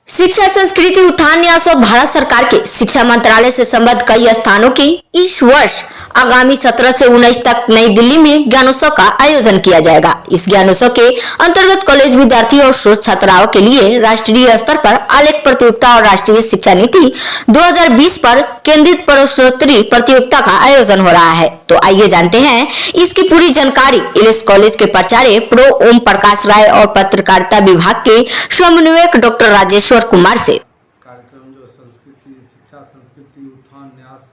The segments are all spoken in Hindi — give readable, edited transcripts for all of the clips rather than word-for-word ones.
शिक्षा संस्कृति उत्थान न्यास और भारत सरकार के शिक्षा मंत्रालय से संबद्ध कई स्थानों की इस वर्ष आगामी 17 से 19 तक नई दिल्ली में ज्ञानोत्सव का आयोजन किया जाएगा। इस ज्ञानोत्सव के अंतर्गत कॉलेज विद्यार्थियों और शोध छात्राओं के लिए राष्ट्रीय स्तर पर आलेख प्रतियोगिता और राष्ट्रीय शिक्षा नीति 2020 पर केंद्रित प्रश्नोत्तरी प्रतियोगिता का आयोजन हो रहा है। तो आइए जानते हैं इसकी पूरी जानकारी इलिस कॉलेज के प्राचार्य प्रो ओम प्रकाश राय और पत्रकारिता विभाग के समन्वयक डॉक्टर राजेश्वर कुमार से। कार्यक्रम जो शिक्षा संस्कृति उत्थान न्यास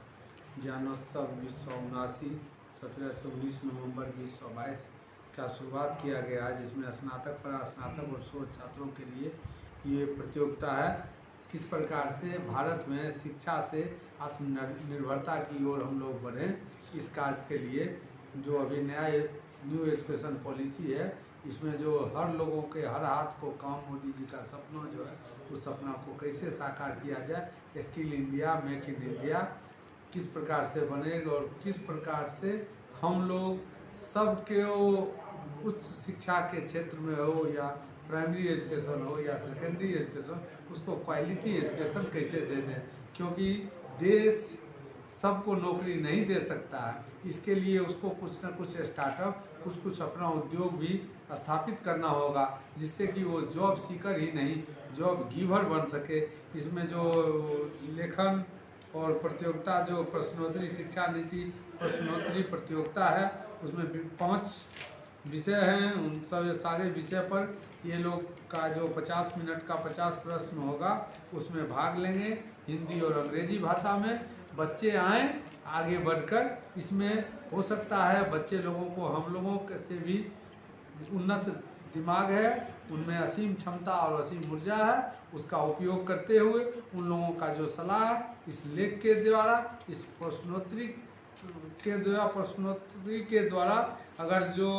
ज्ञानोत्सव 2079 17 से 19 नवंबर 2022 का शुरुआत किया गया है, जिसमें स्नातक स्नातक और शोध छात्रों के लिए ये प्रतियोगिता है। किस प्रकार से भारत में शिक्षा से आत्मनिर्भरता की ओर हम लोग बढ़ें, इस कार्य के लिए जो अभी नया न्यू एजुकेशन पॉलिसी है, इसमें जो हर लोगों के हर हाथ को काम, मोदी जी का सपना जो है उस सपना को कैसे साकार किया जाए, skill India, make in India किस प्रकार से बनेगा और किस प्रकार से हम लोग सबके उच्च शिक्षा के क्षेत्र में हो या प्राइमरी एजुकेशन हो या सेकेंडरी एजुकेशन, उसको क्वालिटी एजुकेशन कैसे दे दें, क्योंकि देश सबको नौकरी नहीं दे सकता है। इसके लिए उसको कुछ ना कुछ स्टार्टअप, कुछ अपना उद्योग भी स्थापित करना होगा, जिससे कि वो जॉब सीकर ही नहीं जॉब गिवर बन सके। इसमें जो लेखन और प्रतियोगिता जो प्रश्नोत्तरी शिक्षा नीति प्रश्नोत्तरी प्रतियोगिता है, उसमें 5 विषय हैं। उन सब सारे विषय पर ये लोग का जो 50 मिनट का 50 प्रश्न होगा, उसमें भाग लेंगे। हिंदी और अंग्रेजी भाषा में बच्चे आएँ आगे बढ़कर। इसमें हो सकता है बच्चे लोगों को हम लोगों से भी उन्नत दिमाग है, उनमें असीम क्षमता और असीम ऊर्जा है, उसका उपयोग करते हुए उन लोगों का जो सलाह है इस लेख के द्वारा, इस प्रश्नोत्तरी के द्वारा अगर जो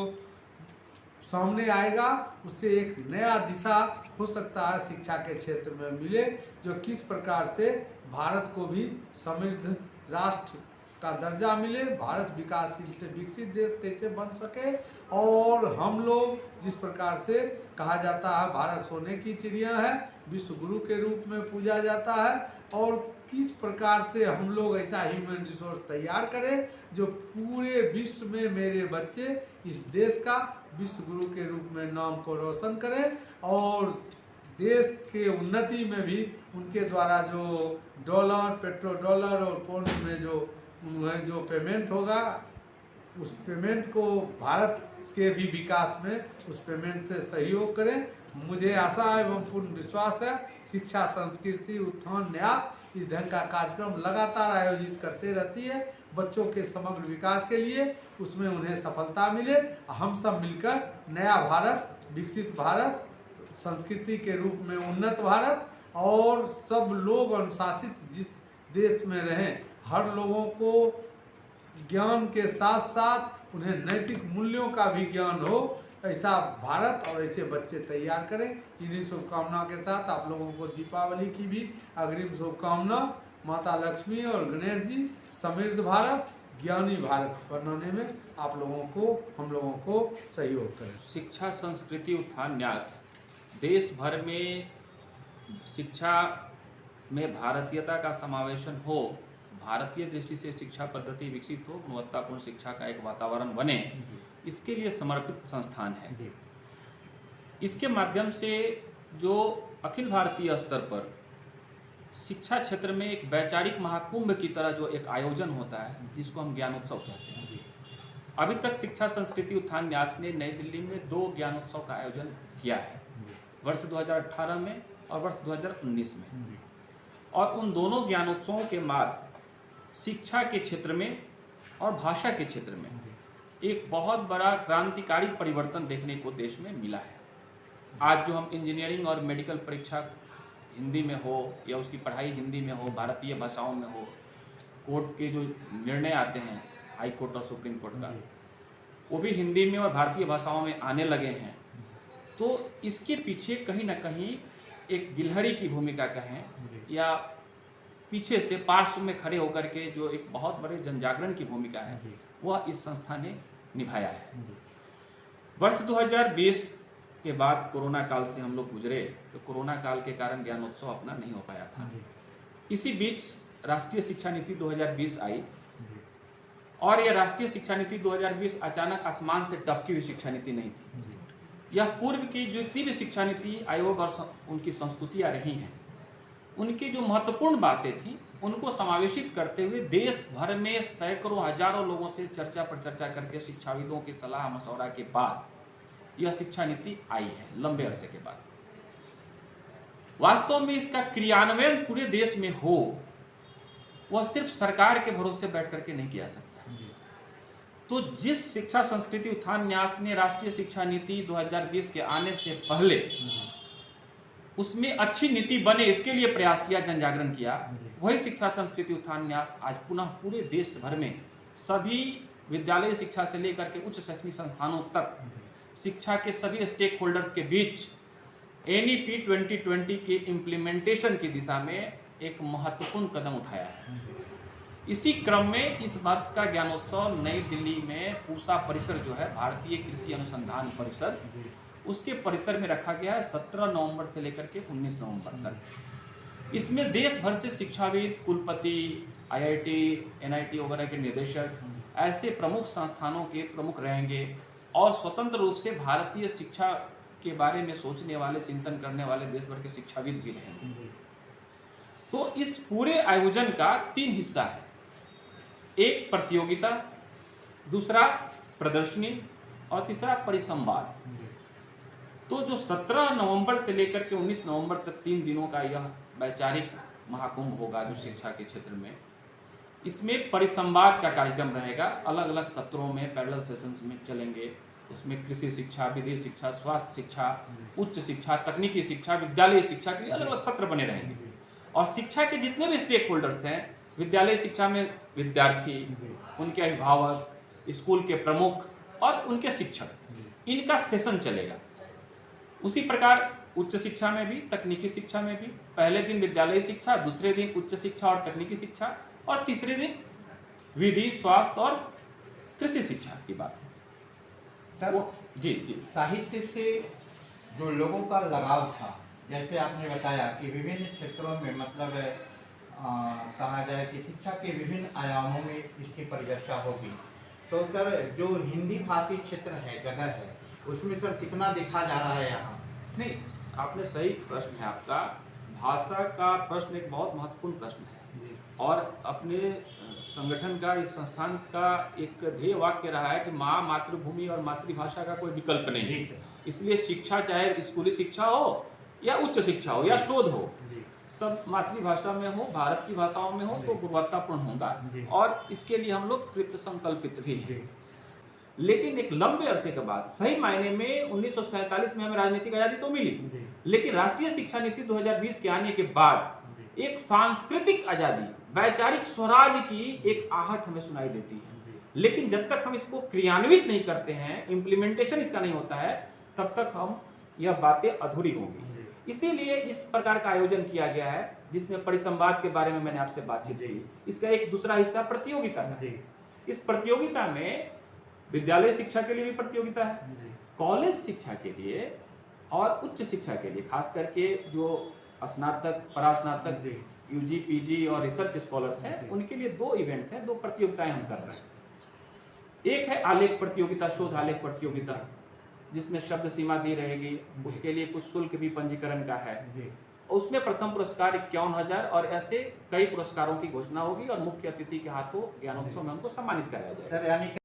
सामने आएगा, उससे एक नया दिशा हो सकता है शिक्षा के क्षेत्र में मिले, जो किस प्रकार से भारत को भी समृद्ध राष्ट्र का दर्जा मिले, भारत विकासशील से विकसित देश कैसे बन सके, और हम लोग जिस प्रकार से कहा जाता है भारत सोने की चिड़िया है, विश्व गुरु के रूप में पूजा जाता है, और किस प्रकार से हम लोग ऐसा ह्यूमन रिसोर्स तैयार करें जो पूरे विश्व में मेरे बच्चे इस देश का विश्व गुरु के रूप में नाम को रोशन करें, और देश के उन्नति में भी उनके द्वारा जो डॉलर, पेट्रो डॉलर और पौंड में जो पेमेंट होगा, उस पेमेंट को भारत के भी विकास में उस पेमेंट से सहयोग करें। मुझे आशा एवं पूर्ण विश्वास है शिक्षा संस्कृति उत्थान न्यास इस ढंग का कार्यक्रम लगातार आयोजित करते रहती है बच्चों के समग्र विकास के लिए, उसमें उन्हें सफलता मिले। हम सब मिलकर नया भारत, विकसित भारत, संस्कृति के रूप में उन्नत भारत, और सब लोग अनुशासित जिस देश में रहें, हर लोगों को ज्ञान के साथ साथ उन्हें नैतिक मूल्यों का भी ज्ञान हो, ऐसा भारत और ऐसे बच्चे तैयार करें। इन्हीं शुभकामना के साथ आप लोगों को दीपावली की भी अग्रिम शुभकामना। माता लक्ष्मी और गणेश जी समृद्ध भारत, ज्ञानी भारत बनाने में आप लोगों को, हम लोगों को सहयोग करें। शिक्षा संस्कृति उत्थान न्यास देश भर में शिक्षा में भारतीयता का समावेशन हो, भारतीय दृष्टि से शिक्षा पद्धति विकसित हो, गुणवत्तापूर्ण शिक्षा का एक वातावरण बने, इसके लिए समर्पित संस्थान है। इसके माध्यम से जो अखिल भारतीय स्तर पर शिक्षा क्षेत्र में एक वैचारिक महाकुंभ की तरह जो एक आयोजन होता है, जिसको हम ज्ञानोत्सव कहते हैं। अभी तक शिक्षा संस्कृति उत्थान न्यास ने नई दिल्ली में 2 ज्ञानोत्सव का आयोजन किया है, वर्ष 2018 में और वर्ष 2019 में। और उन दोनों ज्ञानोत्सवों के बाद शिक्षा के क्षेत्र में और भाषा के क्षेत्र में एक बहुत बड़ा क्रांतिकारी परिवर्तन देखने को देश में मिला है। आज जो हम इंजीनियरिंग और मेडिकल परीक्षा हिंदी में हो या उसकी पढ़ाई हिंदी में हो, भारतीय भाषाओं में हो, कोर्ट के जो निर्णय आते हैं हाई कोर्ट और सुप्रीम कोर्ट का, वो भी हिंदी में और भारतीय भाषाओं में आने लगे हैं। तो इसके पीछे कहीं ना कहीं एक गिलहरी की भूमिका कहें या पीछे से पार्श्व में खड़े होकर के जो एक बहुत बड़े जनजागरण की भूमिका है, वह इस संस्था ने निभाया है। वर्ष 2020 के बाद कोरोना काल से हम लोग गुजरे, तो कोरोना काल के कारण ज्ञानोत्सव अपना नहीं हो पाया था। इसी बीच राष्ट्रीय शिक्षा नीति 2020 आई और यह राष्ट्रीय शिक्षा नीति 2020 अचानक आसमान से टपकी हुई शिक्षा नीति नहीं थी। यह पूर्व की जो जितनी भी शिक्षा नीति आयोग और उनकी संस्तुतियाँ रही हैं, उनकी जो महत्वपूर्ण बातें थी उनको समावेशित करते हुए देश भर में सैकड़ों हजारों लोगों से चर्चा पर चर्चा करके शिक्षाविदों की सलाह मशवरा के बाद यह शिक्षा नीति आई है, लंबे अरसे के बाद। वास्तव में इसका क्रियान्वयन पूरे देश में हो, वह सिर्फ सरकार के भरोसे बैठ करके नहीं किया सकता। तो जिस शिक्षा संस्कृति उत्थान न्यास ने राष्ट्रीय शिक्षा नीति 2020 के आने से पहले उसमें अच्छी नीति बने, इसके लिए प्रयास किया, जन जागरण किया, वही शिक्षा संस्कृति उत्थान न्यास आज पुनः पूरे देश भर में सभी विद्यालय शिक्षा से लेकर के उच्च शैक्षणिक संस्थानों तक शिक्षा के सभी स्टेक होल्डर्स के बीच NEP 2020 के इम्प्लीमेंटेशन की दिशा में एक महत्वपूर्ण कदम उठाया है। इसी क्रम में इस वर्ष का ज्ञानोत्सव नई दिल्ली में पूसा परिसर जो है, भारतीय कृषि अनुसंधान परिषद, उसके परिसर में रखा गया है 17 नवंबर से लेकर के 19 नवंबर तक। इसमें देश भर से शिक्षाविद, कुलपति, IIT, NIT वगैरह के निदेशक, ऐसे प्रमुख संस्थानों के प्रमुख रहेंगे और स्वतंत्र रूप से भारतीय शिक्षा के बारे में सोचने वाले, चिंतन करने वाले देश भर के शिक्षाविद भी रहेंगे। तो इस पूरे आयोजन का 3 हिस्सा है, एक प्रतियोगिता, दूसरा प्रदर्शनी और तीसरा परिसंवाद। तो जो 17 नवंबर से लेकर के 19 नवंबर तक 3 दिनों का यह वैचारिक महाकुंभ होगा जो शिक्षा के क्षेत्र में, इसमें परिसंवाद का कार्यक्रम रहेगा। अलग अलग सत्रों में पैरेलल सेशंस में चलेंगे। उसमें कृषि शिक्षा, विधि शिक्षा, स्वास्थ्य शिक्षा, उच्च शिक्षा, तकनीकी शिक्षा, विद्यालय शिक्षा के लिए अलग अलग सत्र बने रहेंगे। और शिक्षा के जितने भी स्टेक होल्डर्स हैं, विद्यालय शिक्षा में विद्यार्थी, उनके अभिभावक, स्कूल के प्रमुख और उनके शिक्षक, इनका सेशन चलेगा। उसी प्रकार उच्च शिक्षा में भी, तकनीकी शिक्षा में भी पहले दिन विद्यालय शिक्षा, दूसरे दिन उच्च शिक्षा और तकनीकी शिक्षा और तीसरे दिन विधि, स्वास्थ्य और कृषि शिक्षा की बात है। सर जी साहित्य से जो लोगों का लगाव था, जैसे आपने बताया कि विभिन्न क्षेत्रों में मतलब कहा जाए कि शिक्षा के विभिन्न आयामों में इसकी परिचर्चा होगी, तो सर जो हिंदी भाषी क्षेत्र है, जगह है, उसमें सर कितना देखा जा रहा है यहाँ? नहीं, आपने सही प्रश्न है आपका। भाषा का प्रश्न एक बहुत महत्वपूर्ण प्रश्न है और अपने संगठन का, इस संस्थान का एक ध्येय वाक्य रहा है कि माँ, मातृभूमि और मातृभाषा का कोई विकल्प नहीं है। इसलिए शिक्षा, चाहे स्कूली शिक्षा हो या उच्च शिक्षा हो या शोध हो, सब मातृभाषा में हो, भारत की भाषाओं में हो तो गुणवत्तापूर्ण होगा और इसके लिए हम लोग कृत संकल्पित भी हैं। लेकिन एक लंबे अरसे के बाद, सही मायने में 1947 में हमें राजनीतिक आज़ादी तो मिली, लेकिन राष्ट्रीय शिक्षा नीति 2020 के आने के बाद एक सांस्कृतिक आज़ादी, वैचारिक स्वराज की एक आहट हमें सुनाई देती है। लेकिन जब तक हम इसको क्रियान्वित नहीं करते हैं, इम्प्लीमेंटेशन इसका नहीं होता है, तब तक हम यह बातें अधूरी होंगी। इसीलिए इस प्रकार का आयोजन किया गया है, जिसमें परिसंवाद के बारे में मैंने आपसे बातचीत की। इसका एक दूसरा हिस्सा प्रतियोगिता का। इस प्रतियोगिता में विद्यालय शिक्षा के लिए भी प्रतियोगिता है, कॉलेज शिक्षा के लिए और उच्च शिक्षा के लिए, खास करके जो स्नातक, परास्नातक, UG, PG और रिसर्च स्कॉलर्स हैं, उनके लिए 2 इवेंट हैं, 2 प्रतियोगिताएं हम कर रहे हैं। एक है आलेख प्रतियोगिता, शोध आलेख प्रतियोगिता, जिसमें शब्द सीमा दी रहेगी, उसके लिए कुछ शुल्क भी पंजीकरण का है। उसमें प्रथम पुरस्कार 51,000 और ऐसे कई पुरस्कारों की घोषणा होगी और मुख्य अतिथि के हाथों ज्ञानोत्सव में उनको सम्मानित कराया जाएगा।